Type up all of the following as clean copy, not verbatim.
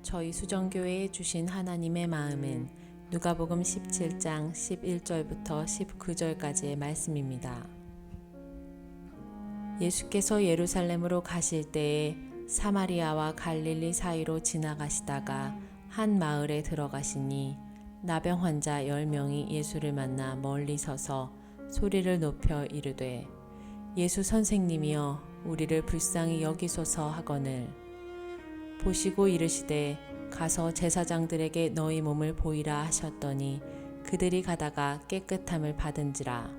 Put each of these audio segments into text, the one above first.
저희 수정교회에 주신 하나님의 마음은 누가복음 17장 11절부터 19절까지의 말씀입니다. 예수께서 예루살렘으로 가실 때에 사마리아와 갈릴리 사이로 지나가시다가 한 마을에 들어가시니 나병 환자 10명이 예수를 만나 멀리 서서 소리를 높여 이르되 예수 선생님이여 우리를 불쌍히 여기소서 하거늘 보시고 이르시되 가서 제사장들에게 너희 몸을 보이라 하셨더니 그들이 가다가 깨끗함을 받은지라.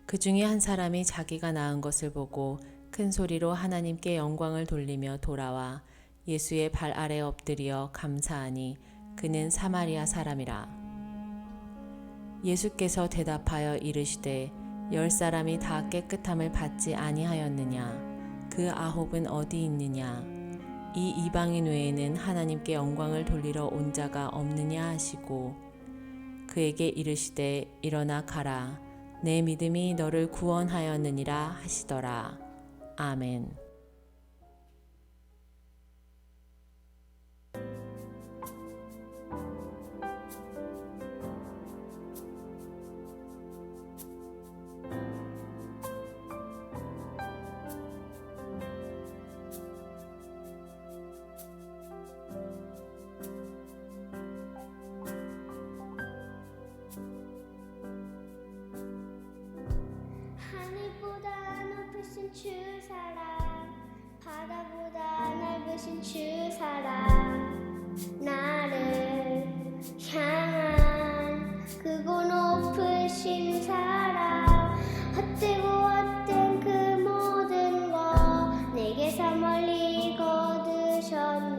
그 중에 한 사람이 자기가 나은 것을 보고 큰 소리로 하나님께 영광을 돌리며 돌아와 예수의 발 아래 엎드려 감사하니 그는 사마리아 사람이라. 예수께서 대답하여 이르시되 10사람이 다 깨끗함을 받지 아니하였느냐? 그 9은 어디 있느냐? 이 이방인 외에는 하나님께 영광을 돌리러 온 자가 없느냐 하시고 그에게 이르시되 일어나 가라. 내 믿음이 너를 구원하였느니라 하시더라. 아멘. 하늘보다 높으신 주 사랑, 바다보다 넓으신 주 사랑, 나를 향한 크고 높으신 사랑, 헛되고 헛된 그 모든 것 내게서 멀리 거두셨네.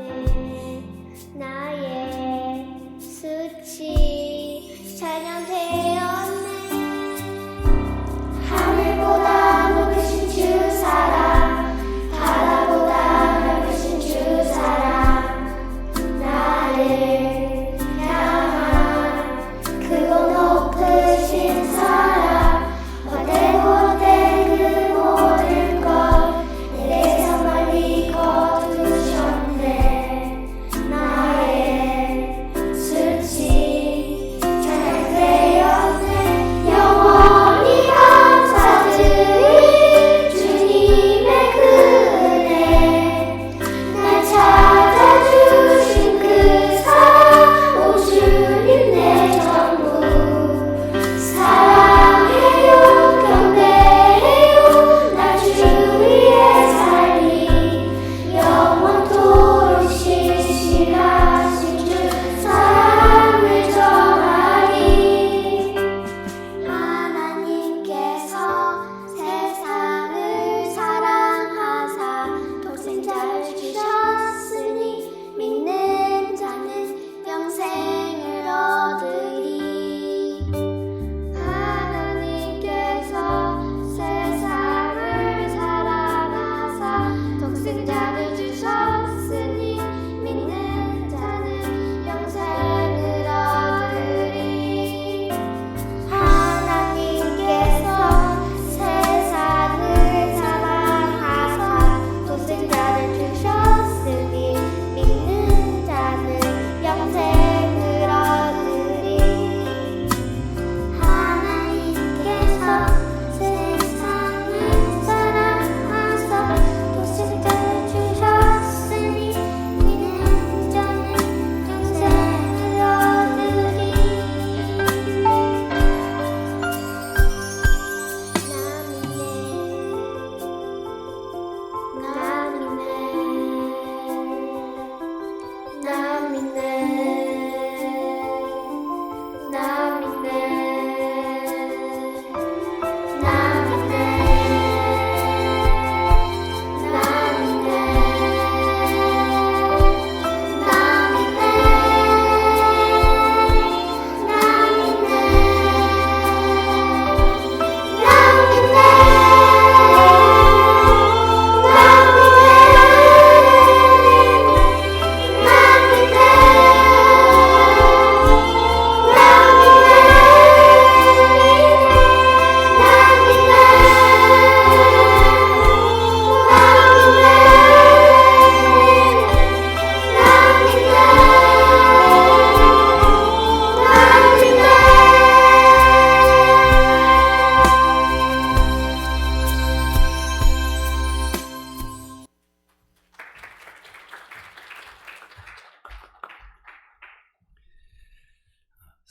나의 수치 찬양되었네. 하늘보다 높으신 주 사랑, 바다보다 넓으신 주 사랑,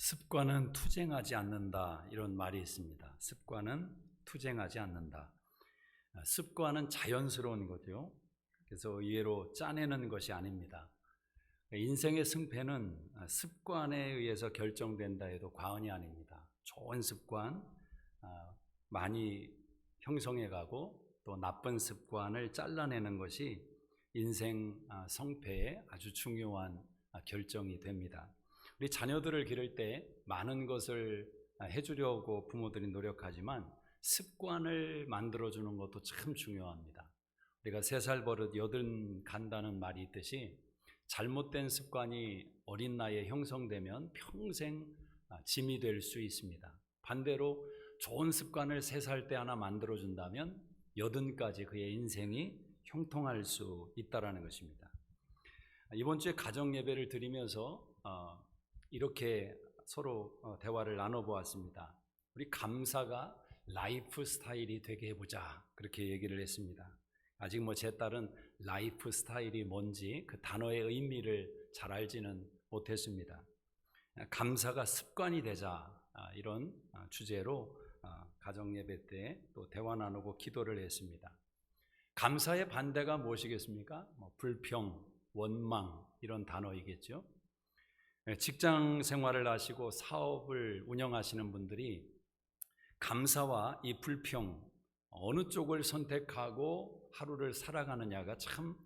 습관은 투쟁하지 않는다, 이런 말이 있습니다. 습관은 투쟁하지 않는다. 습관은 자연스러운 거죠. 그래서 의외로 짜내는 것이 아닙니다. 인생의 승패는 습관에 의해서 결정된다 해도 과언이 아닙니다. 좋은 습관 많이 형성해 가고 또 나쁜 습관을 잘라내는 것이 인생 성패에 아주 중요한 결정이 됩니다. 우리 자녀들을 기를 때 많은 것을 해주려고 부모들이 노력하지만 습관을 만들어주는 것도 참 중요합니다. 우리가 3살 버릇 8 간다는 말이 있듯이 잘못된 습관이 어린 나이에 형성되면 평생 짐이 될 수 있습니다. 반대로 좋은 습관을 3살 때 하나 만들어준다면 80까지 그의 인생이 형통할 수 있다는 것입니다. 이번 주에 가정예배를 드리면서 이렇게 서로 대화를 나눠보았습니다. 우리 감사가 라이프 스타일이 되게 해보자, 그렇게 얘기를 했습니다. 아직 제 딸은 라이프 스타일이 뭔지 그 단어의 의미를 잘 알지는 못했습니다. 감사가 습관이 되자, 이런 주제로 가정예배 때 또 대화 나누고 기도를 했습니다. 감사의 반대가 무엇이겠습니까? 불평, 원망, 이런 단어이겠죠. 직장 생활을 하시고 사업을 운영하시는 분들이 감사와 이 불평, 어느 쪽을 선택하고 하루를 살아가느냐가 참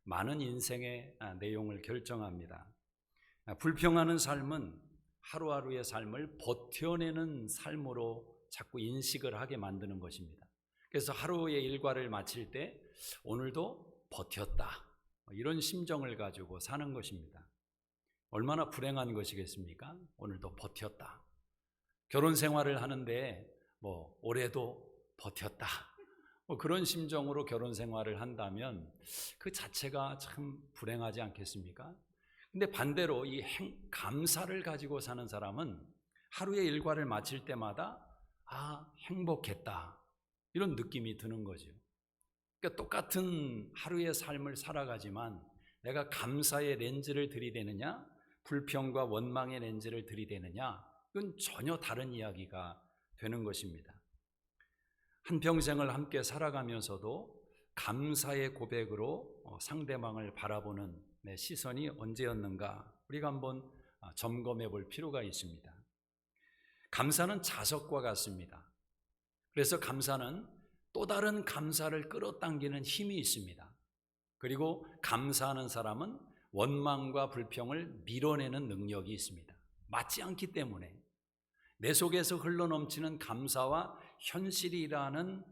많은 인생의 내용을 결정합니다. 불평하는 삶은 하루하루의 삶을 버텨내는 삶으로 자꾸 인식을 하게 만드는 것입니다. 그래서 하루의 일과를 마칠 때 오늘도 버텼다, 이런 심정을 가지고 사는 것입니다. 얼마나 불행한 것이겠습니까? 오늘도 버텼다. 결혼 생활을 하는데 올해도 버텼다, 그런 심정으로 결혼 생활을 한다면 그 자체가 참 불행하지 않겠습니까? 근데 반대로 이 감사를 가지고 사는 사람은 하루의 일과를 마칠 때마다 행복했다, 이런 느낌이 드는 거죠. 그러니까 똑같은 하루의 삶을 살아가지만 내가 감사의 렌즈를 들이대느냐, 불평과 원망의 렌즈를 들이대느냐, 이건 전혀 다른 이야기가 되는 것입니다. 한평생을 함께 살아가면서도 감사의 고백으로 상대방을 바라보는 내 시선이 언제였는가, 우리가 한번 점검해 볼 필요가 있습니다. 감사는 자석과 같습니다. 그래서 감사는 또 다른 감사를 끌어당기는 힘이 있습니다. 그리고 감사하는 사람은 원망과 불평을 밀어내는 능력이 있습니다. 맞지 않기 때문에 내 속에서 흘러넘치는 감사와 현실이라는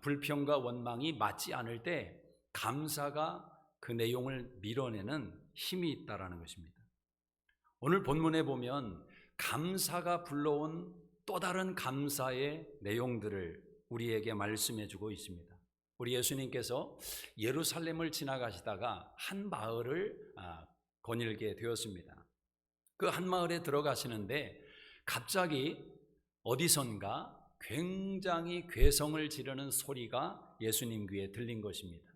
불평과 원망이 맞지 않을 때 감사가 그 내용을 밀어내는 힘이 있다는 것입니다. 오늘 본문에 보면 감사가 불러온 또 다른 감사의 내용들을 우리에게 말씀해 주고 있습니다. 우리 예수님께서 예루살렘을 지나가시다가 한 마을을 거닐게 되었습니다. 그 한 마을에 들어가시는데 갑자기 어디선가 굉장히 괴성을 지르는 소리가 예수님 귀에 들린 것입니다.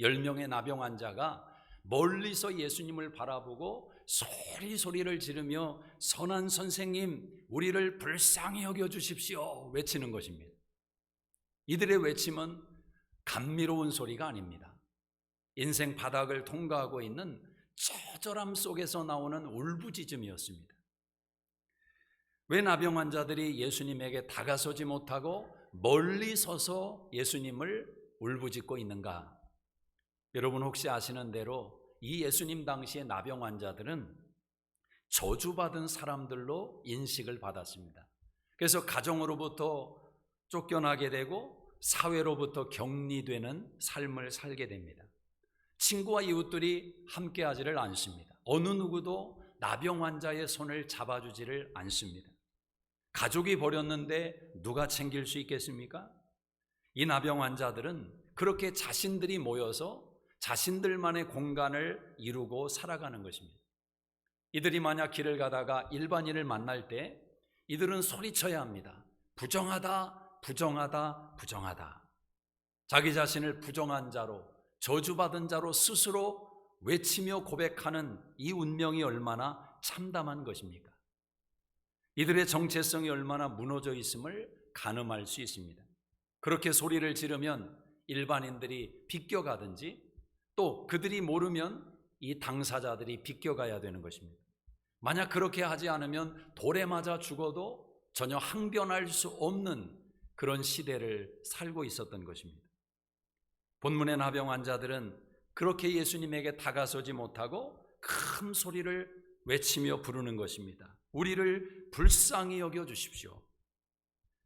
10명의 나병 환자가 멀리서 예수님을 바라보고 소리를 지르며 선한 선생님, 우리를 불쌍히 여겨주십시오, 외치는 것입니다. 이들의 외침은 감미로운 소리가 아닙니다. 인생 바닥을 통과하고 있는 처절함 속에서 나오는 울부짖음이었습니다. 왜 나병 환자들이 예수님에게 다가서지 못하고 멀리 서서 예수님을 울부짖고 있는가? 여러분 혹시 아시는 대로 이 예수님 당시의 나병 환자들은 저주받은 사람들로 인식을 받았습니다. 그래서 가정으로부터 쫓겨나게 되고 사회로부터 격리되는 삶을 살게 됩니다. 친구와 이웃들이 함께하지를 않습니다. 어느 누구도 나병 환자의 손을 잡아주지를 않습니다. 가족이 버렸는데 누가 챙길 수 있겠습니까? 이 나병 환자들은 그렇게 자신들이 모여서 자신들만의 공간을 이루고 살아가는 것입니다. 이들이 만약 길을 가다가 일반인을 만날 때 이들은 소리쳐야 합니다. 부정하다, 부정하다, 부정하다. 자기 자신을 부정한 자로, 저주받은 자로 스스로 외치며 고백하는 이 운명이 얼마나 참담한 것입니까? 이들의 정체성이 얼마나 무너져 있음을 가늠할 수 있습니다. 그렇게 소리를 지르면 일반인들이 비껴가든지 또 그들이 모르면 이 당사자들이 비껴가야 되는 것입니다. 만약 그렇게 하지 않으면 돌에 맞아 죽어도 전혀 항변할 수 없는 그런 시대를 살고 있었던 것입니다. 본문의 나병 환자들은 그렇게 예수님에게 다가서지 못하고 큰 소리를 외치며 부르는 것입니다. 우리를 불쌍히 여겨 주십시오.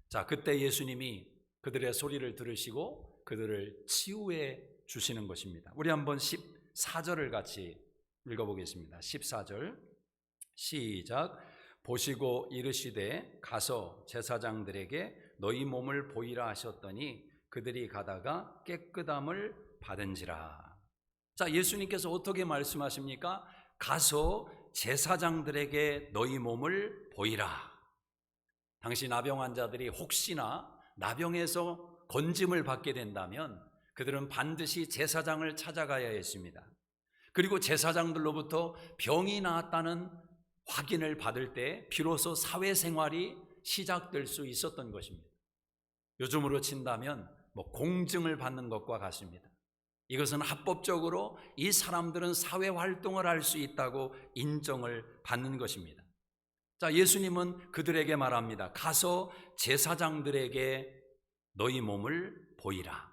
자, 그때 예수님이 그들의 소리를 들으시고 그들을 치유해 주시는 것입니다. 우리 한번 14절을 같이 읽어보겠습니다. 14절 시작. 보시고 이르시되 가서 제사장들에게 너희 몸을 보이라 하셨더니 그들이 가다가 깨끗함을 받은지라. 자, 예수님께서 어떻게 말씀하십니까? 가서 제사장들에게 너희 몸을 보이라. 당시 나병 환자들이 혹시나 나병에서 건짐을 받게 된다면 그들은 반드시 제사장을 찾아가야 했습니다. 그리고 제사장들로부터 병이 나았다는 확인을 받을 때 비로소 사회생활이 시작될 수 있었던 것입니다. 요즘으로 친다면 공증을 받는 것과 같습니다. 이것은 합법적으로 이 사람들은 사회활동을 할 수 있다고 인정을 받는 것입니다. 자, 예수님은 그들에게 말합니다. 가서 제사장들에게 너희 몸을 보이라.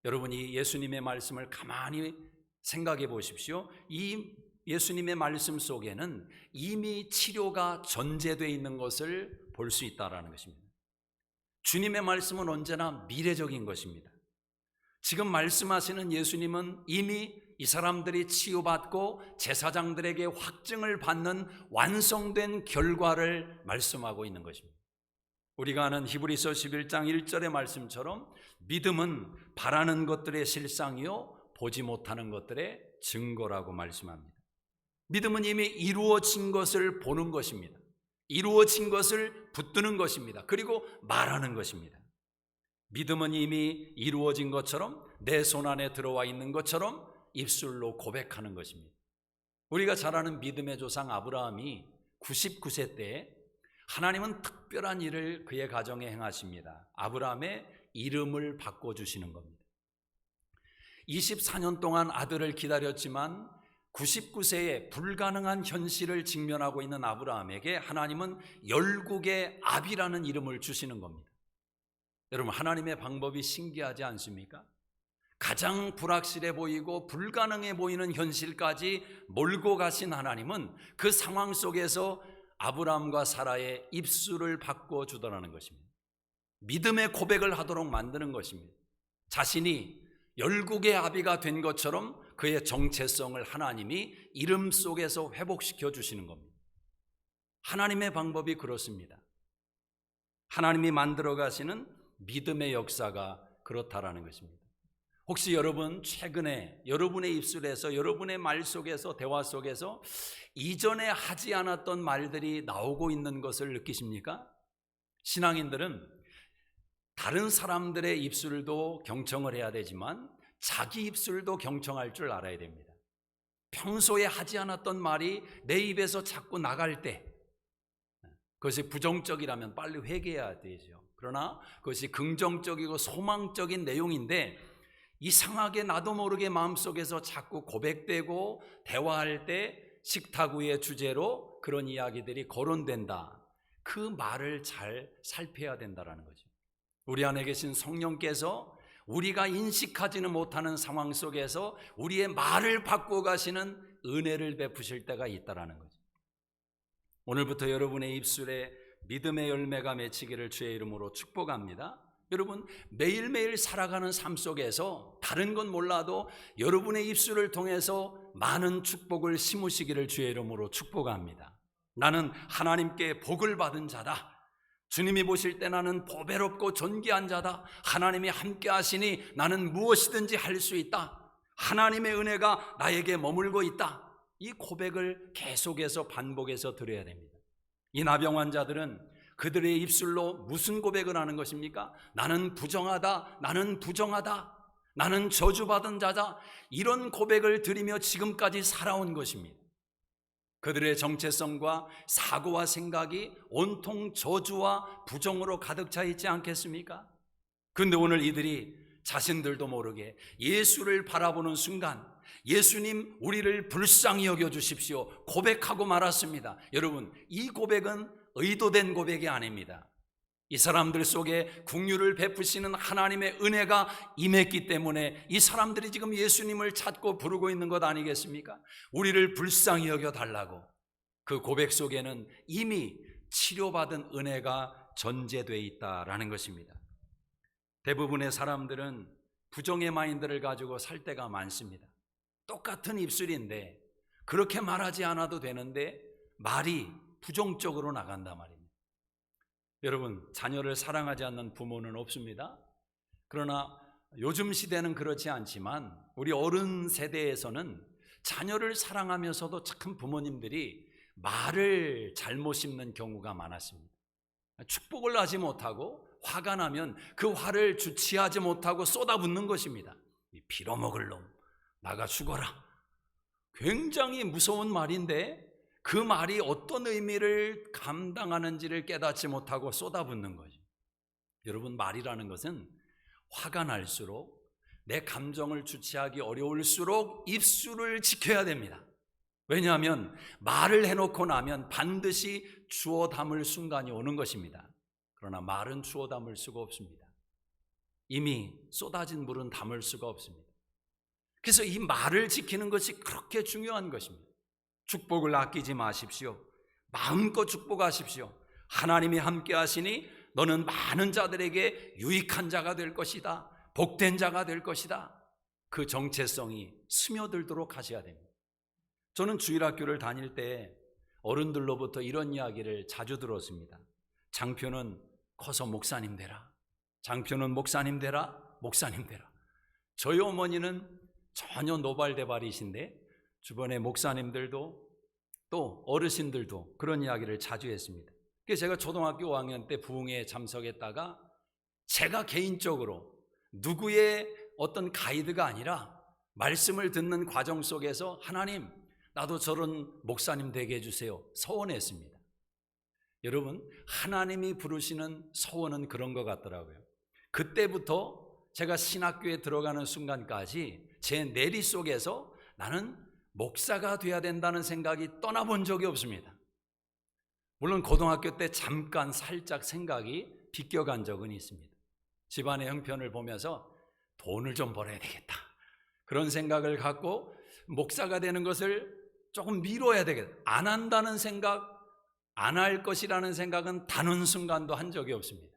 여러분이 예수님의 말씀을 가만히 생각해 보십시오. 이 예수님의 말씀 속에는 이미 치료가 전제되어 있는 것을 볼 수 있다는 것입니다. 주님의 말씀은 언제나 미래적인 것입니다. 지금 말씀하시는 예수님은 이미 이 사람들이 치유받고 제사장들에게 확증을 받는 완성된 결과를 말씀하고 있는 것입니다. 우리가 아는 히브리서 11장 1절의 말씀처럼 믿음은 바라는 것들의 실상이요 보지 못하는 것들의 증거라고 말씀합니다. 믿음은 이미 이루어진 것을 보는 것입니다. 이루어진 것을 붙드는 것입니다. 그리고 말하는 것입니다. 믿음은 이미 이루어진 것처럼 내 손 안에 들어와 있는 것처럼 입술로 고백하는 것입니다. 우리가 잘 아는 믿음의 조상 아브라함이 99세 때 하나님은 특별한 일을 그의 가정에 행하십니다. 아브라함의 이름을 바꿔주시는 겁니다. 24년 동안 아들을 기다렸지만 99세에 불가능한 현실을 직면하고 있는 아브라함에게 하나님은 열국의 아비라는 이름을 주시는 겁니다. 여러분, 하나님의 방법이 신기하지 않습니까? 가장 불확실해 보이고 불가능해 보이는 현실까지 몰고 가신 하나님은 그 상황 속에서 아브라함과 사라의 입술을 바꿔주더라는 것입니다. 믿음의 고백을 하도록 만드는 것입니다. 자신이 열국의 아비가 된 것처럼 그의 정체성을 하나님이 이름 속에서 회복시켜 주시는 겁니다. 하나님의 방법이 그렇습니다. 하나님이 만들어 가시는 믿음의 역사가 그렇다라는 것입니다. 혹시 여러분 최근에 여러분의 입술에서 여러분의 말 속에서 대화 속에서 이전에 하지 않았던 말들이 나오고 있는 것을 느끼십니까? 신앙인들은 다른 사람들의 입술도 경청을 해야 되지만 자기 입술도 경청할 줄 알아야 됩니다. 평소에 하지 않았던 말이 내 입에서 자꾸 나갈 때 그것이 부정적이라면 빨리 회개해야 되죠. 그러나 그것이 긍정적이고 소망적인 내용인데 이상하게 나도 모르게 마음속에서 자꾸 고백되고 대화할 때 식탁 위의 주제로 그런 이야기들이 거론된다. 그 말을 잘 살펴야 된다는 거죠. 우리 안에 계신 성령께서 우리가 인식하지는 못하는 상황 속에서 우리의 말을 바꾸어 가시는 은혜를 베푸실 때가 있다는 거죠. 오늘부터 여러분의 입술에 믿음의 열매가 맺히기를 주의 이름으로 축복합니다. 여러분, 매일매일 살아가는 삶 속에서 다른 건 몰라도 여러분의 입술을 통해서 많은 축복을 심으시기를 주의 이름으로 축복합니다. 나는 하나님께 복을 받은 자다. 주님이 보실 때 나는 보배롭고 존귀한 자다. 하나님이 함께 하시니 나는 무엇이든지 할 수 있다. 하나님의 은혜가 나에게 머물고 있다. 이 고백을 계속해서 반복해서 드려야 됩니다. 이 나병 환자들은 그들의 입술로 무슨 고백을 하는 것입니까? 나는 부정하다, 나는 부정하다, 나는 저주받은 자다. 이런 고백을 드리며 지금까지 살아온 것입니다. 그들의 정체성과 사고와 생각이 온통 저주와 부정으로 가득 차 있지 않겠습니까? 근데 오늘 이들이 자신들도 모르게 예수를 바라보는 순간 예수님 우리를 불쌍히 여겨주십시오 고백하고 말았습니다. 여러분, 이 고백은 의도된 고백이 아닙니다. 이 사람들 속에 긍휼을 베푸시는 하나님의 은혜가 임했기 때문에 이 사람들이 지금 예수님을 찾고 부르고 있는 것 아니겠습니까? 우리를 불쌍히 여겨달라고. 그 고백 속에는 이미 치료받은 은혜가 전제되어 있다라는 것입니다. 대부분의 사람들은 부정의 마인드를 가지고 살 때가 많습니다. 똑같은 입술인데 그렇게 말하지 않아도 되는데 말이 부정적으로 나간단 말입니다. 여러분, 자녀를 사랑하지 않는 부모는 없습니다. 그러나 요즘 시대는 그렇지 않지만 우리 어른 세대에서는 자녀를 사랑하면서도 참 부모님들이 말을 잘못 씹는 경우가 많았습니다. 축복을 하지 못하고 화가 나면 그 화를 주체하지 못하고 쏟아붓는 것입니다. 빌어먹을 놈, 나가 죽어라. 굉장히 무서운 말인데 그 말이 어떤 의미를 감당하는지를 깨닫지 못하고 쏟아붓는 거죠. 여러분, 말이라는 것은 화가 날수록 내 감정을 주체하기 어려울수록 입술을 지켜야 됩니다. 왜냐하면 말을 해놓고 나면 반드시 주워 담을 순간이 오는 것입니다. 그러나 말은 주워 담을 수가 없습니다. 이미 쏟아진 물은 담을 수가 없습니다. 그래서 이 말을 지키는 것이 그렇게 중요한 것입니다. 축복을 아끼지 마십시오. 마음껏 축복하십시오. 하나님이 함께 하시니 너는 많은 자들에게 유익한 자가 될 것이다. 복된 자가 될 것이다. 그 정체성이 스며들도록 하셔야 됩니다. 저는 주일학교를 다닐 때 어른들로부터 이런 이야기를 자주 들었습니다. 장표는 커서 목사님 되라. 장표는 목사님 되라. 목사님 되라. 저희 어머니는 전혀 노발대발이신데 주변의 목사님들도 또 어르신들도 그런 이야기를 자주 했습니다. 그래서 제가 초등학교 5학년 때 부흥회에 참석했다가 제가 개인적으로 누구의 어떤 가이드가 아니라 말씀을 듣는 과정 속에서 하나님, 나도 저런 목사님 되게 해주세요 서원했습니다. 여러분, 하나님이 부르시는 서원은 그런 것 같더라고요. 그때부터 제가 신학교에 들어가는 순간까지 제 내리 속에서 나는 목사가 돼야 된다는 생각이 떠나본 적이 없습니다. 물론 고등학교 때 잠깐 살짝 생각이 비껴간 적은 있습니다. 집안의 형편을 보면서 돈을 좀 벌어야 되겠다, 그런 생각을 갖고 목사가 되는 것을 조금 미뤄야 되겠다, 안 한다는 생각, 안 할 것이라는 생각은 단 한 순간도 한 적이 없습니다.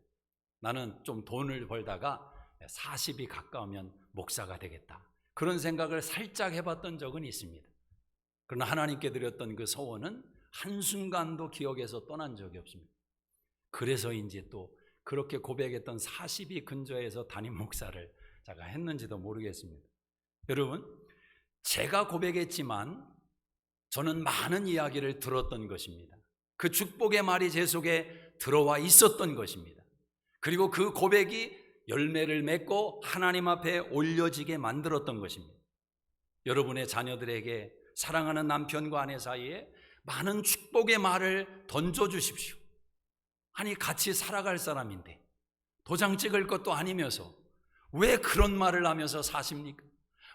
나는 좀 돈을 벌다가 40이 가까우면 목사가 되겠다, 그런 생각을 살짝 해봤던 적은 있습니다. 그러나 하나님께 드렸던 그 소원은 한순간도 기억에서 떠난 적이 없습니다. 그래서인지 또 그렇게 고백했던 40이 근처에서 담임 목사를 제가 했는지도 모르겠습니다. 여러분, 제가 고백했지만 저는 많은 이야기를 들었던 것입니다. 그 축복의 말이 제 속에 들어와 있었던 것입니다. 그리고 그 고백이 열매를 맺고 하나님 앞에 올려지게 만들었던 것입니다. 여러분의 자녀들에게 사랑하는 남편과 아내 사이에 많은 축복의 말을 던져주십시오. 아니, 같이 살아갈 사람인데 도장 찍을 것도 아니면서 왜 그런 말을 하면서 사십니까?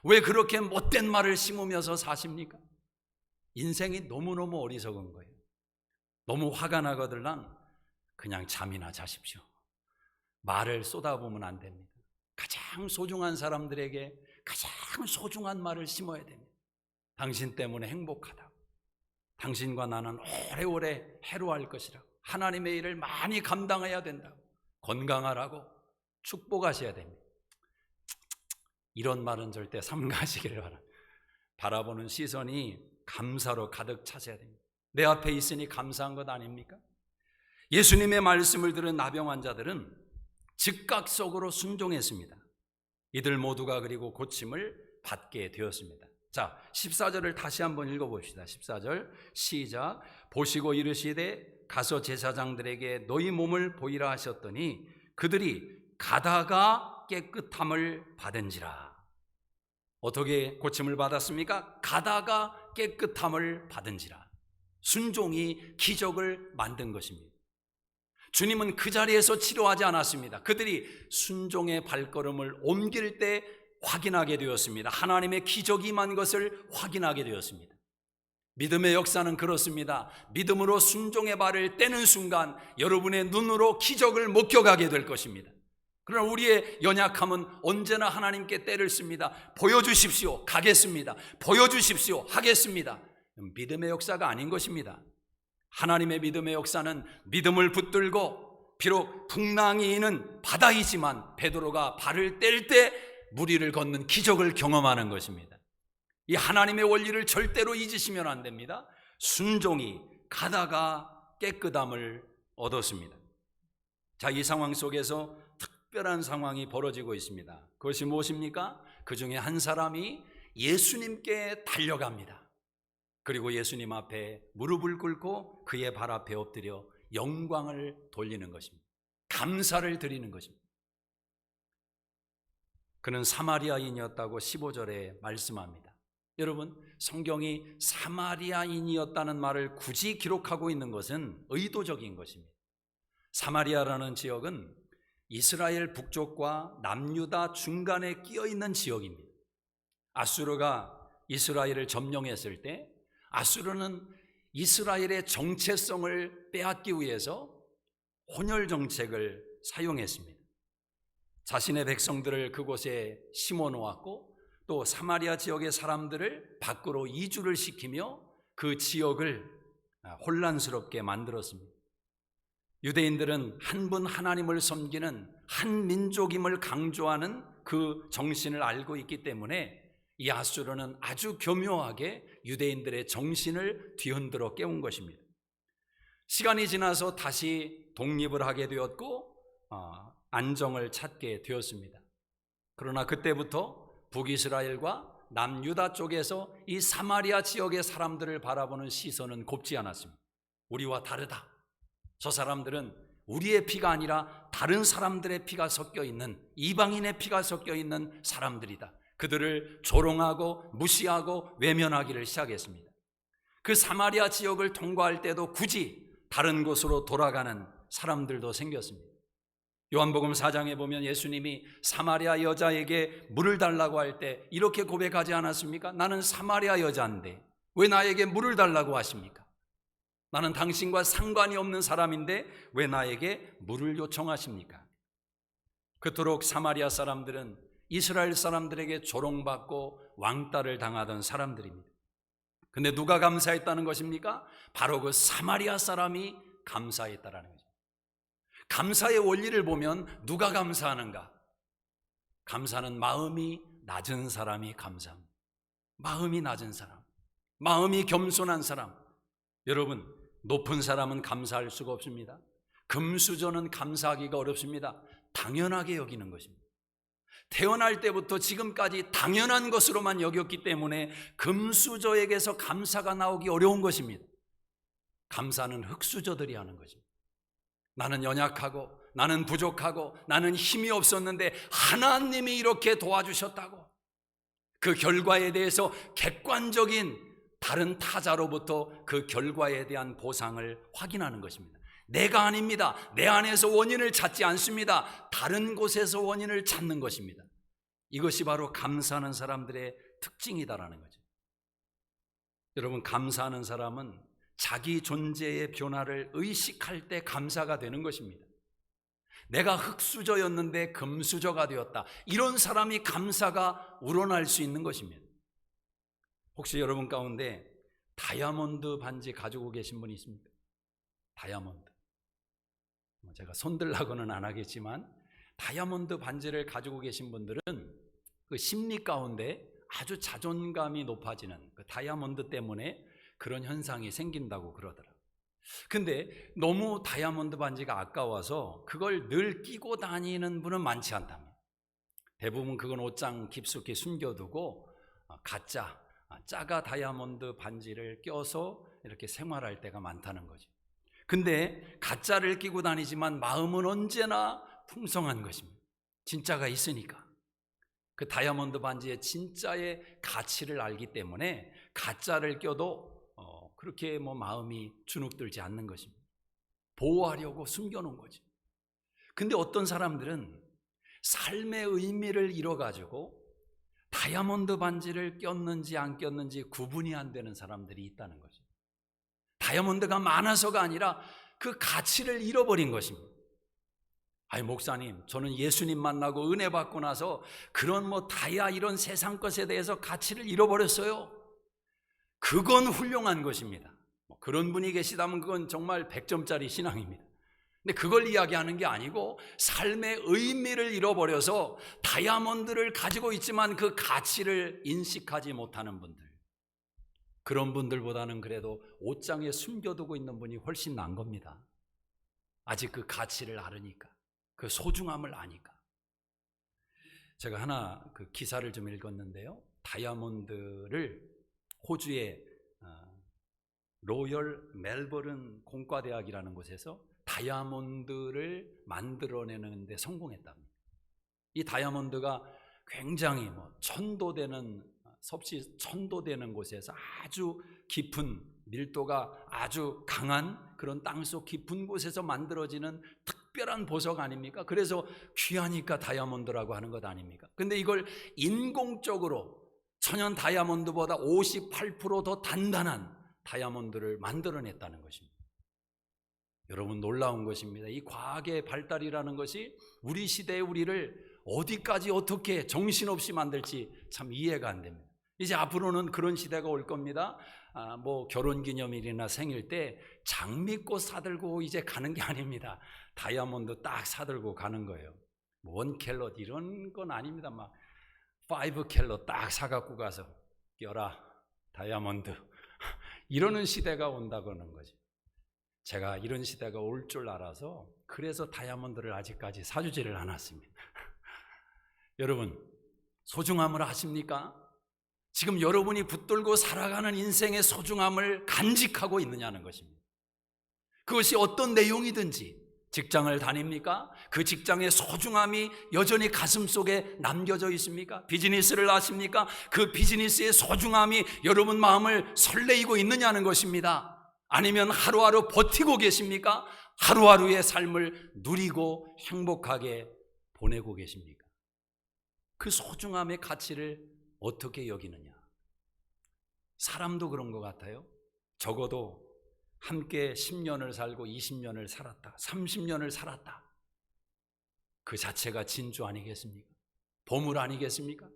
왜 그렇게 못된 말을 심으면서 사십니까? 인생이 너무너무 어리석은 거예요. 너무 화가 나거들랑 그냥 잠이나 자십시오. 말을 쏟아부으면 안 됩니다. 가장 소중한 사람들에게 가장 소중한 말을 심어야 됩니다. 당신 때문에 행복하다고, 당신과 나는 오래오래 해로할 것이라고, 하나님의 일을 많이 감당해야 된다고, 건강하라고 축복하셔야 됩니다. 이런 말은 절대 삼가시기를 바랍니다. 바라보는 시선이 감사로 가득 차셔야 됩니다. 내 앞에 있으니 감사한 것 아닙니까? 예수님의 말씀을 들은 나병 환자들은 즉각적으로 순종했습니다. 이들 모두가 그리고 고침을 받게 되었습니다. 자, 14절을 다시 한번 읽어봅시다. 14절 시작. 보시고 이르시되 가서 제사장들에게 너희 몸을 보이라 하셨더니 그들이 가다가 깨끗함을 받은지라. 어떻게 고침을 받았습니까? 가다가 깨끗함을 받은지라. 순종이 기적을 만든 것입니다. 주님은 그 자리에서 치료하지 않았습니다. 그들이 순종의 발걸음을 옮길 때 확인하게 되었습니다. 하나님의 기적이 임한 것을 확인하게 되었습니다. 믿음의 역사는 그렇습니다. 믿음으로 순종의 발을 떼는 순간 여러분의 눈으로 기적을 목격하게 될 것입니다. 그러나 우리의 연약함은 언제나 하나님께 때를 씁니다. 보여주십시오. 가겠습니다. 보여주십시오. 하겠습니다. 믿음의 역사가 아닌 것입니다. 하나님의 믿음의 역사는 믿음을 붙들고 비록 풍랑이 있는 바다이지만 베드로가 발을 뗄 때 물 위를 걷는 기적을 경험하는 것입니다. 이 하나님의 원리를 절대로 잊으시면 안 됩니다. 순종이 가다가 깨끗함을 얻었습니다. 자, 이 상황 속에서 특별한 상황이 벌어지고 있습니다. 그것이 무엇입니까? 그 중에 한 사람이 예수님께 달려갑니다. 그리고 예수님 앞에 무릎을 꿇고 그의 발 앞에 엎드려 영광을 돌리는 것입니다. 감사를 드리는 것입니다. 그는 사마리아인이었다고 15절에 말씀합니다. 여러분, 성경이 사마리아인이었다는 말을 굳이 기록하고 있는 것은 의도적인 것입니다. 사마리아라는 지역은 이스라엘 북쪽과 남유다 중간에 끼어 있는 지역입니다. 아수르가 이스라엘을 점령했을 때 아수르는 이스라엘의 정체성을 빼앗기 위해서 혼혈 정책을 사용했습니다. 자신의 백성들을 그곳에 심어 놓았고 또 사마리아 지역의 사람들을 밖으로 이주를 시키며 그 지역을 혼란스럽게 만들었습니다. 유대인들은 한 분 하나님을 섬기는 한 민족임을 강조하는 그 정신을 알고 있기 때문에 이 아수르는 아주 교묘하게 유대인들의 정신을 뒤흔들어 깨운 것입니다. 시간이 지나서 다시 독립을 하게 되었고 안정을 찾게 되었습니다. 그러나 그때부터 북이스라엘과 남유다 쪽에서 이 사마리아 지역의 사람들을 바라보는 시선은 곱지 않았습니다. 우리와 다르다. 저 사람들은 우리의 피가 아니라 다른 사람들의 피가 섞여 있는, 이방인의 피가 섞여 있는 사람들이다. 그들을 조롱하고 무시하고 외면하기를 시작했습니다. 그 사마리아 지역을 통과할 때도 굳이 다른 곳으로 돌아가는 사람들도 생겼습니다. 요한복음 4장에 보면 예수님이 사마리아 여자에게 물을 달라고 할 때 이렇게 고백하지 않았습니까? 나는 사마리아 여자인데 왜 나에게 물을 달라고 하십니까? 나는 당신과 상관이 없는 사람인데 왜 나에게 물을 요청하십니까? 그토록 사마리아 사람들은 이스라엘 사람들에게 조롱받고 왕따를 당하던 사람들입니다. 근데 누가 감사했다는 것입니까? 바로 그 사마리아 사람이 감사했다라는 거죠. 감사의 원리를 보면 누가 감사하는가? 감사는 마음이 낮은 사람이 감사합니다. 마음이 낮은 사람, 마음이 겸손한 사람. 여러분, 높은 사람은 감사할 수가 없습니다. 금수저는 감사하기가 어렵습니다. 당연하게 여기는 것입니다. 태어날 때부터 지금까지 당연한 것으로만 여겼기 때문에 금수저에게서 감사가 나오기 어려운 것입니다. 감사는 흙수저들이 하는 것입니다. 나는 연약하고 나는 부족하고 나는 힘이 없었는데 하나님이 이렇게 도와주셨다고 그 결과에 대해서 객관적인 다른 타자로부터 그 결과에 대한 보상을 확인하는 것입니다. 내가 아닙니다. 내 안에서 원인을 찾지 않습니다. 다른 곳에서 원인을 찾는 것입니다. 이것이 바로 감사하는 사람들의 특징이다라는 거죠. 여러분, 감사하는 사람은 자기 존재의 변화를 의식할 때 감사가 되는 것입니다. 내가 흙수저였는데 금수저가 되었다. 이런 사람이 감사가 우러날 수 있는 것입니다. 혹시 여러분 가운데 다이아몬드 반지 가지고 계신 분이 있습니까? 다이아몬드. 제가 손들라고는 안 하겠지만 다이아몬드 반지를 가지고 계신 분들은 그 심리 가운데 아주 자존감이 높아지는 그 다이아몬드 때문에 그런 현상이 생긴다고 그러더라고요. 근데 너무 다이아몬드 반지가 아까워서 그걸 늘 끼고 다니는 분은 많지 않답니다. 대부분 그건 옷장 깊숙이 숨겨두고 가짜 짜가 다이아몬드 반지를 껴서 이렇게 생활할 때가 많다는 거죠. 근데 가짜를 끼고 다니지만 마음은 언제나 풍성한 것입니다. 진짜가 있으니까. 그 다이아몬드 반지의 진짜의 가치를 알기 때문에 가짜를 껴도 그렇게 마음이 주눅들지 않는 것입니다. 보호하려고 숨겨놓은 거지. 근데 어떤 사람들은 삶의 의미를 잃어가지고 다이아몬드 반지를 꼈는지 안 꼈는지 구분이 안 되는 사람들이 있다는 거죠. 다이아몬드가 많아서가 아니라 그 가치를 잃어버린 것입니다. 아니 목사님, 저는 예수님 만나고 은혜 받고 나서 그런 다이아 이런 세상 것에 대해서 가치를 잃어버렸어요. 그건 훌륭한 것입니다. 그런 분이 계시다면 그건 정말 100점짜리 신앙입니다. 근데 그걸 이야기하는 게 아니고 삶의 의미를 잃어버려서 다이아몬드를 가지고 있지만 그 가치를 인식하지 못하는 분들, 그런 분들보다는 그래도 옷장에 숨겨두고 있는 분이 훨씬 나은 겁니다. 아직 그 가치를 알으니까, 그 소중함을 아니까. 제가 하나 그 기사를 좀 읽었는데요, 다이아몬드를 호주의 로열 멜버른 공과대학이라는 곳에서 다이아몬드를 만들어내는 데 성공했답니다. 이 다이아몬드가 굉장히 천도되는, 섭씨 천도되는 곳에서 아주 깊은, 밀도가 아주 강한 그런 땅속 깊은 곳에서 만들어지는 특별한 보석 아닙니까? 그래서 귀하니까 다이아몬드라고 하는 것 아닙니까? 근데 이걸 인공적으로 천연 다이아몬드보다 58% 더 단단한 다이아몬드를 만들어냈다는 것입니다. 여러분, 놀라운 것입니다. 이 과학의 발달이라는 것이 우리 시대의 우리를 어디까지 어떻게 정신없이 만들지 참 이해가 안 됩니다. 이제 앞으로는 그런 시대가 올 겁니다. 결혼기념일이나 생일 때 장미꽃 사들고 이제 가는 게 아닙니다. 다이아몬드 딱 사들고 가는 거예요. 1캘럿 이런 건 아닙니다. 5캘럿 딱 사갖고 가서 껴라 다이아몬드 이러는 시대가 온다고 하는 거지. 제가 이런 시대가 올 줄 알아서 그래서 다이아몬드를 아직까지 사주지를 않았습니다. 여러분, 소중함을 아십니까? 지금 여러분이 붙들고 살아가는 인생의 소중함을 간직하고 있느냐는 것입니다. 그것이 어떤 내용이든지, 직장을 다닙니까? 그 직장의 소중함이 여전히 가슴속에 남겨져 있습니까? 비즈니스를 하십니까? 그 비즈니스의 소중함이 여러분 마음을 설레이고 있느냐는 것입니다. 아니면 하루하루 버티고 계십니까? 하루하루의 삶을 누리고 행복하게 보내고 계십니까? 그 소중함의 가치를 어떻게 여기느냐? 사람도 그런 것 같아요. 적어도 함께 10년을 살고 20년을 살았다, 30년을 살았다, 그 자체가 진주 아니겠습니까? 보물 아니겠습니까?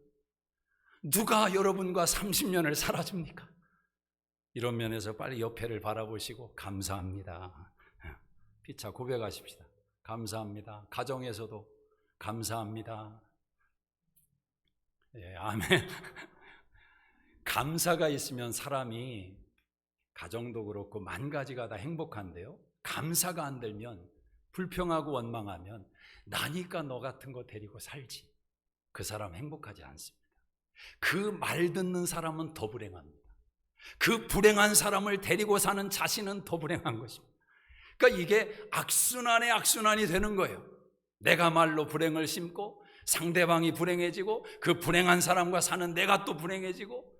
누가 여러분과 30년을 살아줍니까? 이런 면에서 빨리 옆에를 바라보시고 감사합니다, 피차 고백하십시다. 감사합니다. 가정에서도 감사합니다. 예, 아멘. 감사가 있으면 사람이, 가정도 그렇고 만 가지가 다 행복한데요, 감사가 안 들면, 불평하고 원망하면 나니까 너 같은 거 데리고 살지, 그 사람 행복하지 않습니다. 그 말 듣는 사람은 더 불행합니다. 그 불행한 사람을 데리고 사는 자신은 더 불행한 것입니다. 그러니까 이게 악순환의 악순환이 되는 거예요. 내가 말로 불행을 심고 상대방이 불행해지고 그 불행한 사람과 사는 내가 또 불행해지고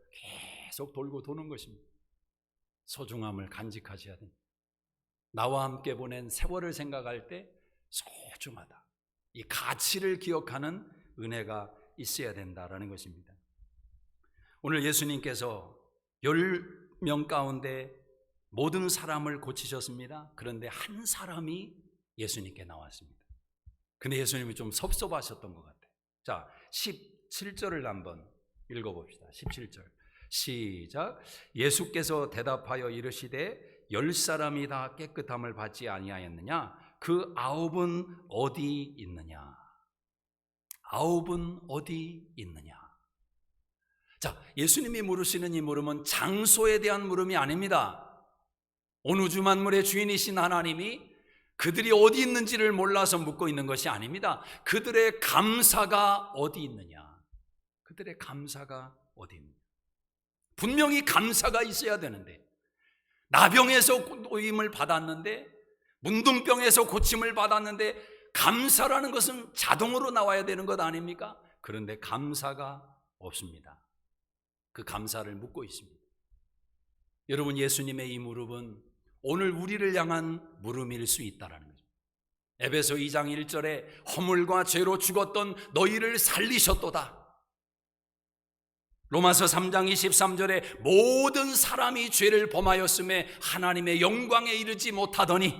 계속 돌고 도는 것입니다. 소중함을 간직하셔야 됩니다. 나와 함께 보낸 세월을 생각할 때 소중하다, 이 가치를 기억하는 은혜가 있어야 된다라는 것입니다. 오늘 예수님께서 10명 가운데 모든 사람을 고치셨습니다. 그런데 한 사람이 예수님께 나왔습니다. 근데 예수님이 좀 섭섭하셨던 것 같아요. 자, 17절을 한번 읽어봅시다. 17절 시작. 예수께서 대답하여 이르시되 10사람이 다 깨끗함을 받지 아니하였느냐? 그 9은 어디 있느냐? 9은 어디 있느냐? 자, 예수님이 물으시는 이 물음은 장소에 대한 물음이 아닙니다. 온 우주 만물의 주인이신 하나님이 그들이 어디 있는지를 몰라서 묻고 있는 것이 아닙니다. 그들의 감사가 어디 있느냐? 그들의 감사가 어디 있느냐? 분명히 감사가 있어야 되는데, 나병에서 고임을 받았는데, 문둥병에서 고침을 받았는데, 감사라는 것은 자동으로 나와야 되는 것 아닙니까? 그런데 감사가 없습니다. 그 감사를 묻고 있습니다. 여러분, 예수님의 이 무릎은 오늘 우리를 향한 물음일 수 있다라는 거죠. 에베소 2장 1절에 허물과 죄로 죽었던 너희를 살리셨도다. 로마서 3장 23절에 모든 사람이 죄를 범하였음에 하나님의 영광에 이르지 못하더니,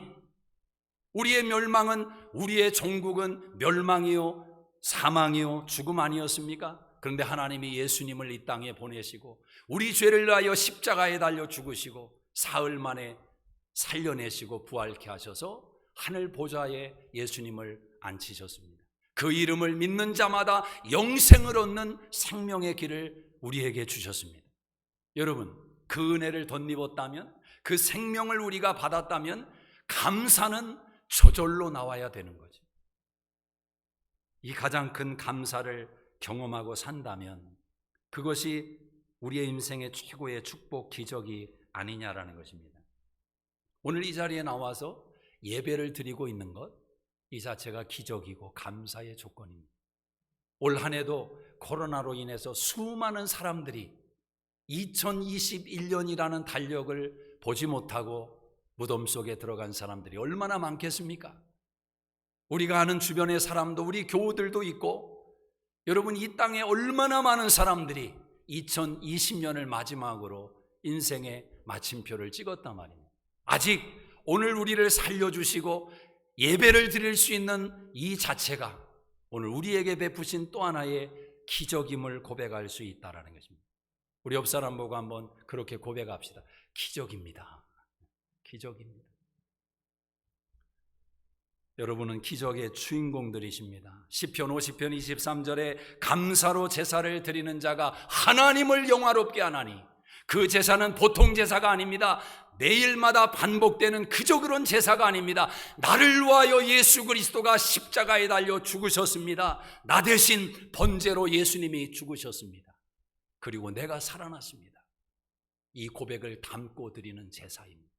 우리의 멸망은, 우리의 종국은 멸망이요 사망이요 죽음 아니었습니까? 그런데 하나님이 예수님을 이 땅에 보내시고 우리 죄를 위하여 십자가에 달려 죽으시고 사흘 만에 살려내시고 부활케 하셔서 하늘 보좌에 예수님을 앉히셨습니다. 그 이름을 믿는 자마다 영생을 얻는 생명의 길을 우리에게 주셨습니다. 여러분, 그 은혜를 덧입었다면, 그 생명을 우리가 받았다면 감사는 저절로 나와야 되는 거죠. 이 가장 큰 감사를 경험하고 산다면 그것이 우리의 인생의 최고의 축복, 기적이 아니냐라는 것입니다. 오늘 이 자리에 나와서 예배를 드리고 있는 것, 이 자체가 기적이고 감사의 조건입니다. 올 한 해도 코로나로 인해서 수많은 사람들이 2021년이라는 달력을 보지 못하고 무덤 속에 들어간 사람들이 얼마나 많겠습니까? 우리가 아는 주변의 사람도, 우리 교우들도 있고, 여러분, 이 땅에 얼마나 많은 사람들이 2020년을 마지막으로 인생의 마침표를 찍었단 말입니다. 아직 오늘 우리를 살려주시고 예배를 드릴 수 있는 이 자체가 오늘 우리에게 베푸신 또 하나의 기적임을 고백할 수 있다는 것입니다. 우리 옆 사람 보고 한번 그렇게 고백합시다. 기적입니다. 기적입니다. 여러분은 기적의 주인공들이십니다. 시편 50편 23절에 감사로 제사를 드리는 자가 하나님을 영화롭게 하나니, 그 제사는 보통 제사가 아닙니다. 매일마다 반복되는 그저 그런 제사가 아닙니다. 나를 위하여 예수 그리스도가 십자가에 달려 죽으셨습니다. 나 대신 번제로 예수님이 죽으셨습니다. 그리고 내가 살아났습니다. 이 고백을 담고 드리는 제사입니다.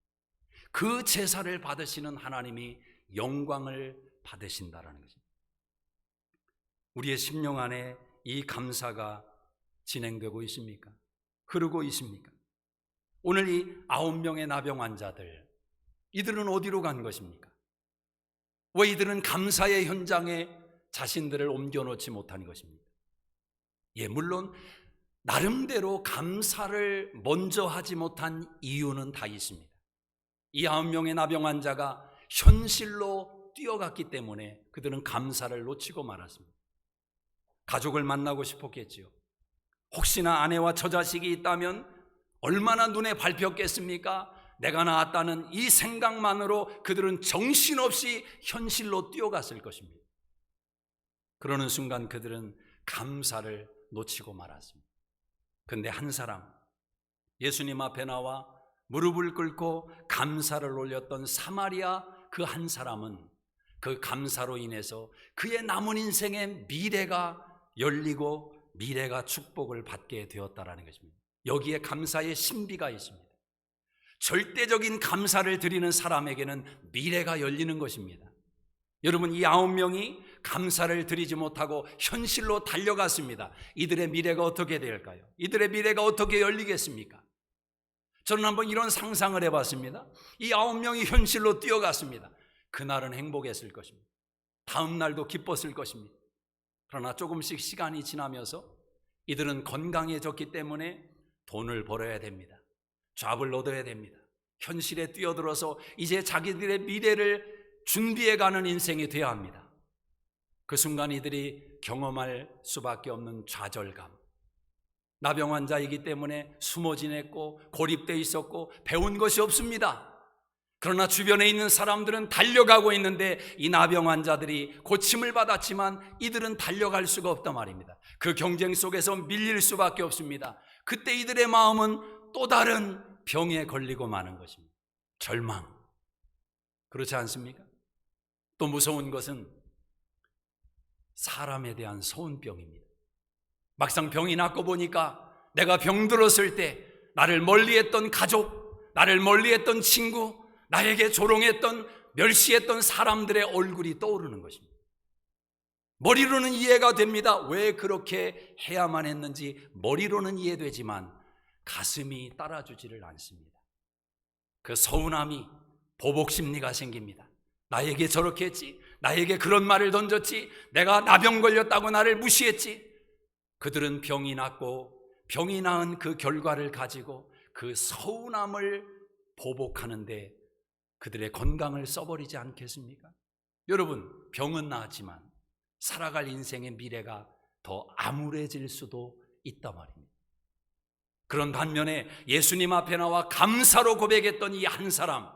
그 제사를 받으시는 하나님이 영광을 받으신다라는 것입니다. 우리의 심령 안에 이 감사가 진행되고 있습니까? 흐르고 있습니까? 오늘 이 9명의 나병 환자들, 이들은 어디로 간 것입니까? 왜 이들은 감사의 현장에 자신들을 옮겨놓지 못한 것입니까? 물론 나름대로 감사를 먼저 하지 못한 이유는 다 있습니다. 이 9명의 나병 환자가 현실로 뛰어갔기 때문에 그들은 감사를 놓치고 말았습니다. 가족을 만나고 싶었겠지요. 혹시나 아내와 처자식이 있다면 얼마나 눈에 밟혔겠습니까? 내가 나았다는 이 생각만으로 그들은 정신없이 현실로 뛰어갔을 것입니다. 그러는 순간 그들은 감사를 놓치고 말았습니다. 그런데 한 사람, 예수님 앞에 나와 무릎을 꿇고 감사를 올렸던 사마리아 그 한 사람은 그 감사로 인해서 그의 남은 인생의 미래가 열리고 미래가 축복을 받게 되었다라는 것입니다. 여기에 감사의 신비가 있습니다. 절대적인 감사를 드리는 사람에게는 미래가 열리는 것입니다. 여러분, 이 9명이 감사를 드리지 못하고 현실로 달려갔습니다. 이들의 미래가 어떻게 될까요? 이들의 미래가 어떻게 열리겠습니까? 저는 한번 이런 상상을 해봤습니다. 이 9명이 현실로 뛰어갔습니다. 그날은 행복했을 것입니다. 다음 날도 기뻤을 것입니다. 그러나 조금씩 시간이 지나면서 이들은 건강해졌기 때문에 돈을 벌어야 됩니다. 잡을 얻어야 됩니다. 현실에 뛰어들어서 이제 자기들의 미래를 준비해가는 인생이 되어야 합니다. 그 순간 이들이 경험할 수밖에 없는 좌절감, 나병 환자이기 때문에 숨어 지냈고 고립되어 있었고 배운 것이 없습니다. 그러나 주변에 있는 사람들은 달려가고 있는데 이 나병 환자들이 고침을 받았지만 이들은 달려갈 수가 없단 말입니다. 그 경쟁 속에서 밀릴 수밖에 없습니다. 그때 이들의 마음은 또 다른 병에 걸리고 마는 것입니다. 절망. 그렇지 않습니까? 또 무서운 것은 사람에 대한 소원병입니다. 막상 병이 낫고 보니까 내가 병들었을 때 나를 멀리했던 가족, 나를 멀리했던 친구, 나에게 조롱했던, 멸시했던 사람들의 얼굴이 떠오르는 것입니다. 머리로는 이해가 됩니다. 왜 그렇게 해야만 했는지 머리로는 이해되지만 가슴이 따라주지를 않습니다. 그 서운함이 보복 심리가 생깁니다. 나에게 저렇게 했지, 나에게 그런 말을 던졌지, 내가 나병 걸렸다고 나를 무시했지. 그들은 병이 났고 병이 나은 그 결과를 가지고 그 서운함을 보복하는데 그들의 건강을 써버리지 않겠습니까? 여러분, 병은 나았지만 살아갈 인생의 미래가 더 암울해질 수도 있단 말입니다. 그런 반면에 예수님 앞에 나와 감사로 고백했던 이 한 사람,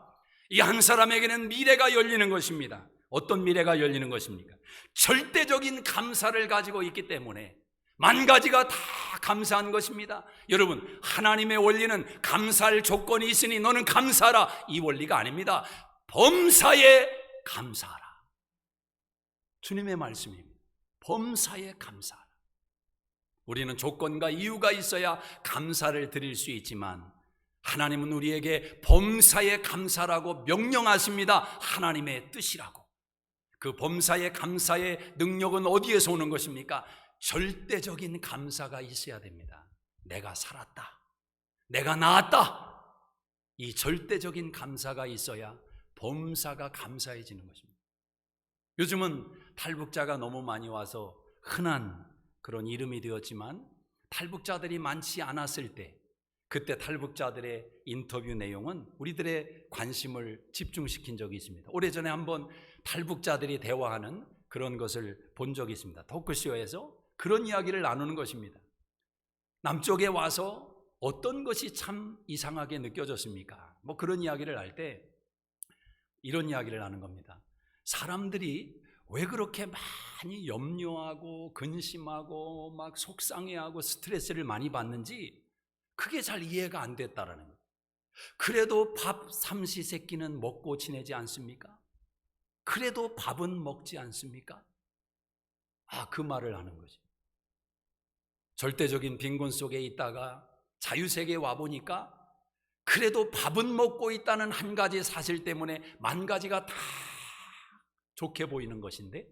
이 한 사람에게는 미래가 열리는 것입니다. 어떤 미래가 열리는 것입니까? 절대적인 감사를 가지고 있기 때문에 만 가지가 다 감사한 것입니다. 여러분, 하나님의 원리는 감사할 조건이 있으니 너는 감사하라, 이 원리가 아닙니다. 범사에 감사하라. 주님의 말씀입니다. 범사에 감사하라. 우리는 조건과 이유가 있어야 감사를 드릴 수 있지만 하나님은 우리에게 범사에 감사라고 명령하십니다. 하나님의 뜻이라고. 그 범사에 감사의 능력은 어디에서 오는 것입니까? 절대적인 감사가 있어야 됩니다. 내가 살았다, 내가 나았다, 이 절대적인 감사가 있어야 범사가 감사해지는 것입니다. 요즘은 탈북자가 너무 많이 와서 흔한 그런 이름이 되었지만 탈북자들이 많지 않았을 때 그때 탈북자들의 인터뷰 내용은 우리들의 관심을 집중시킨 적이 있습니다. 오래전에 한번 탈북자들이 대화하는 그런 것을 본 적이 있습니다. 토크쇼에서 그런 이야기를 나누는 것입니다. 남쪽에 와서 어떤 것이 참 이상하게 느껴졌습니까? 뭐 그런 이야기를 할 때 이런 이야기를 하는 겁니다. 사람들이 왜 그렇게 많이 염려하고 근심하고 막 속상해하고 스트레스를 많이 받는지 그게 잘 이해가 안 됐다라는 거예요. 그래도 밥 삼시세끼는 먹고 지내지 않습니까? 그래도 밥은 먹지 않습니까? 그 말을 하는 거죠. 절대적인 빈곤 속에 있다가 자유세계에 와보니까 그래도 밥은 먹고 있다는 한 가지 사실 때문에 만 가지가 다 좋게 보이는 것인데,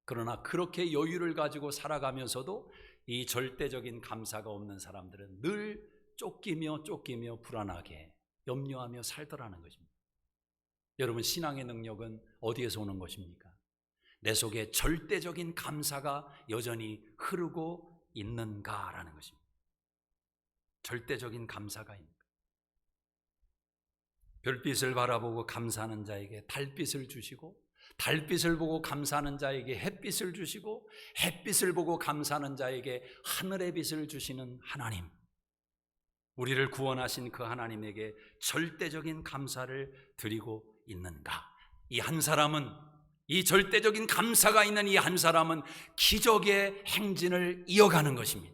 그러나 그렇게 여유를 가지고 살아가면서도 이 절대적인 감사가 없는 사람들은 늘 쫓기며 불안하게 염려하며 살더라는 것입니다. 여러분, 신앙의 능력은 어디에서 오는 것입니까? 내 속에 절대적인 감사가 여전히 흐르고 있는가라는 것입니다. 절대적인 감사가 있는가. 별빛을 바라보고 감사하는 자에게 달빛을 주시고, 달빛을 보고 감사하는 자에게 햇빛을 주시고, 햇빛을 보고 감사하는 자에게 하늘의 빛을 주시는 하나님, 우리를 구원하신 그 하나님에게 절대적인 감사를 드리고 있는가? 이 한 사람은, 이 절대적인 감사가 있는 이 한 사람은 기적의 행진을 이어가는 것입니다.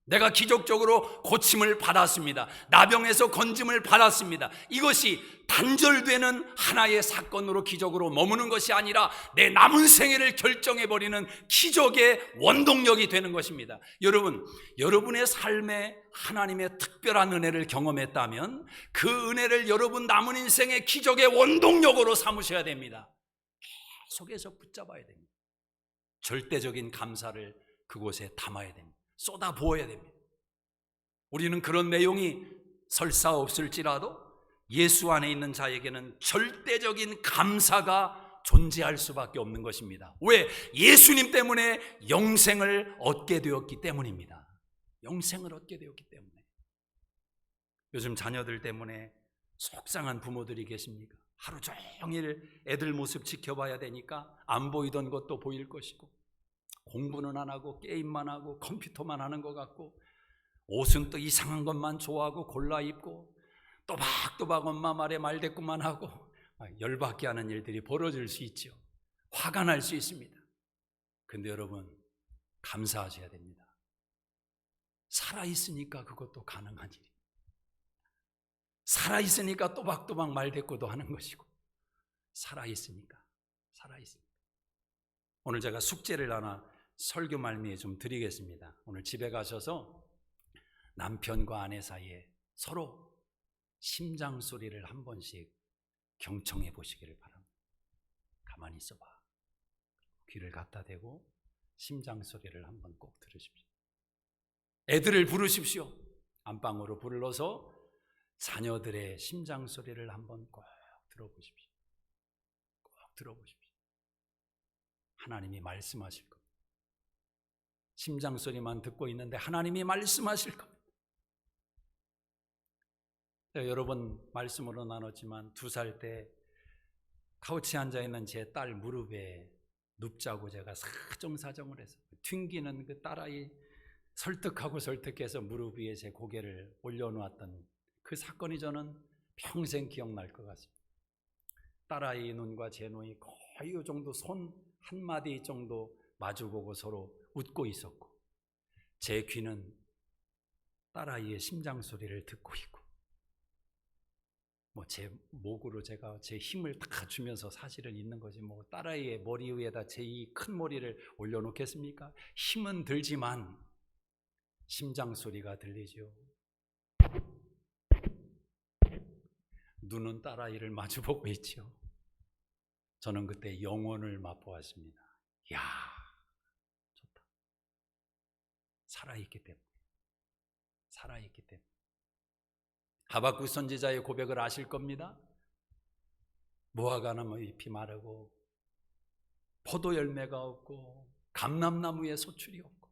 내가 기적적으로 고침을 받았습니다. 나병에서 건짐을 받았습니다. 이것이 단절되는 하나의 사건으로 기적으로 머무는 것이 아니라 내 남은 생애를 결정해버리는 기적의 원동력이 되는 것입니다. 여러분, 여러분의 삶에 하나님의 특별한 은혜를 경험했다면 그 은혜를 여러분 남은 인생의 기적의 원동력으로 삼으셔야 됩니다. 계속해서 붙잡아야 됩니다. 절대적인 감사를 그곳에 담아야 됩니다. 쏟아 부어야 됩니다. 우리는 그런 내용이 설사 없을지라도 예수 안에 있는 자에게는 절대적인 감사가 존재할 수밖에 없는 것입니다. 왜? 예수님 때문에 영생을 얻게 되었기 때문입니다. 영생을 얻게 되었기 때문에. 요즘 자녀들 때문에 속상한 부모들이 계십니까? 하루 종일 애들 모습 지켜봐야 되니까 안 보이던 것도 보일 것이고, 공부는 안 하고 게임만 하고 컴퓨터만 하는 것 같고, 옷은 또 이상한 것만 좋아하고 골라 입고, 또박또박 엄마 말에 말대꾸만 하고, 열받게 하는 일들이 벌어질 수 있죠. 화가 날 수 있습니다. 근데 여러분, 감사하셔야 됩니다. 살아있으니까 그것도 가능한 일이에요. 살아있으니까 또박또박 말대꾸도 하는 것이고, 살아있으니까. 오늘 제가 숙제를 하나 설교 말미에 좀 드리겠습니다. 오늘 집에 가셔서 남편과 아내 사이에 서로 심장 소리를 한 번씩 경청해 보시기를 바랍니다. 가만히 있어봐. 귀를 갖다 대고 심장 소리를 한번 꼭 들으십시오. 애들을 부르십시오. 안방으로 불러서 자녀들의 심장 소리를 한번 꼭 들어보십시오. 꼭 들어보십시오. 하나님이 말씀하실 겁니다. 심장 소리만 듣고 있는데 하나님이 말씀하실 겁니다. 여러 번 말씀으로 나눴지만 2살 때 카우치에 앉아있는 제 딸 무릎에 눕자고 제가 사정사정을 해서 튕기는 그 딸아이 설득해서 무릎 위에 제 고개를 올려놓았던 그 사건이 저는 평생 기억날 것 같습니다. 딸아이 눈과 제 눈이 거의 이 정도 손 한마디 정도 마주보고 서로 웃고 있었고, 제 귀는 딸아이의 심장 소리를 듣고 있고, 제 목으로 제가 제 힘을 다 주면서 사실은 있는 거지, 딸아이의 머리 위에다 제 이 큰 머리를 올려놓겠습니까? 힘은 들지만 심장 소리가 들리죠. 눈은 딸아이를 마주보고 있죠. 저는 그때 영혼을 맛보았습니다. 이야, 좋다. 살아있기 때문에. 하박국 선지자의 고백을 아실 겁니다. 무화과나무 잎이 마르고 포도 열매가 없고 감람나무에 소출이 없고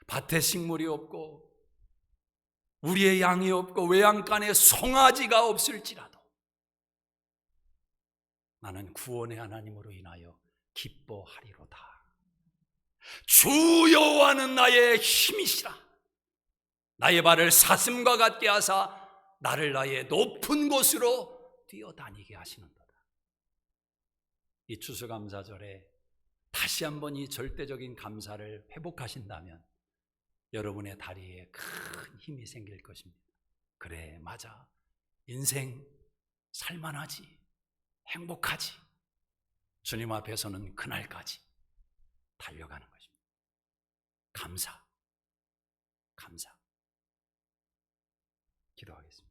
밭에 식물이 없고 우리의 양이 없고 외양간에 송아지가 없을지라도 나는 구원의 하나님으로 인하여 기뻐하리로다. 주 여호와는 나의 힘이시라. 나의 발을 사슴과 같게 하사 나를 나의 높은 곳으로 뛰어다니게 하시는도다. 이 추수감사절에 다시 한번 이 절대적인 감사를 회복하신다면 여러분의 다리에 큰 힘이 생길 것입니다. 그래, 맞아. 인생 살만하지, 행복하지. 주님 앞에서는 그날까지 달려가는 것입니다. 감사. 기도하겠습니다.